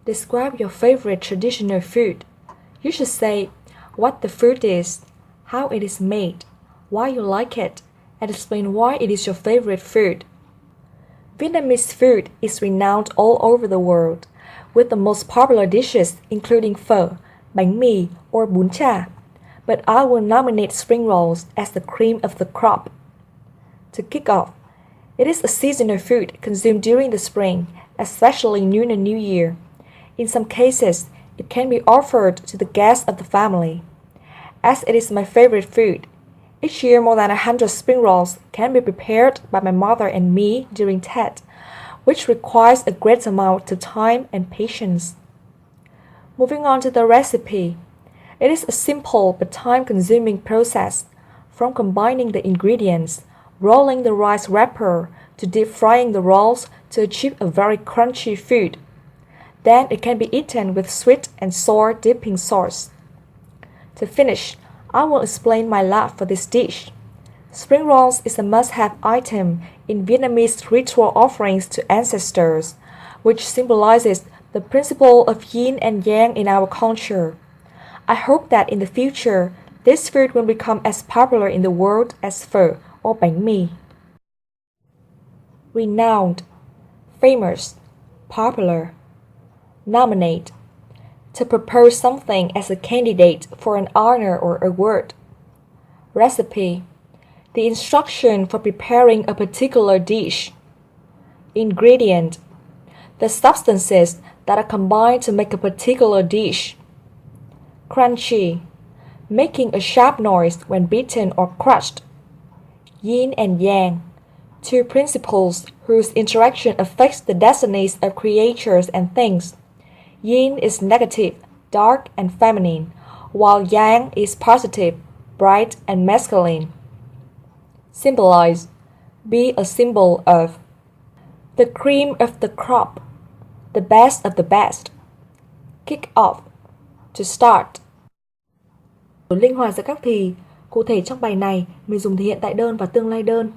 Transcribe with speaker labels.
Speaker 1: Describe your favorite traditional food. You should say what the food is, how it is made, why you like it, and explain why it is your favorite food. Vietnamese food is renowned all over the world, with the most popular dishes including phở, bánh mì, or bún chả. But I will nominate spring rolls as the cream of the crop. To kick off, it is a seasonal food consumed during the spring, especially Lunar New Year. In some cases, it can be offered to the guests of the family. As it is my favorite food, each year more than 100 spring rolls can be prepared by my mother and me during Tet, which requires a great amount of time and patience. Moving on to the recipe, it is a simple but time-consuming process, from combining the ingredients, rolling the rice wrapper, to deep frying the rolls to achieve a very crunchy food. Then it can be eaten with sweet and sour dipping sauce. To finish, I will explain my love for this dish. Spring rolls is a must-have item in Vietnamese ritual offerings to ancestors, which symbolizes the principle of yin and yang in our culture. I hope that in the future, this food will become as popular in the world as phở or bánh mì. Renowned, famous, popular. Nominate, to propose something as a candidate for an honor or award. Recipe, the instruction for preparing a particular dish. Ingredient, the substances that are combined to make a particular dish. Crunchy, making a sharp noise when beaten or crushed. Yin and yang, two principles whose interaction affects the destinies of creatures and things. Yin is negative, dark and feminine, while yang is positive, bright and masculine. Symbolize, be a symbol of. The cream of the crop, the best of the best. Kick off, to start.
Speaker 2: Linh hoạt giữa các thì. Cụ thể trong bài này, mình dùng thì hiện tại đơn và tương lai đơn.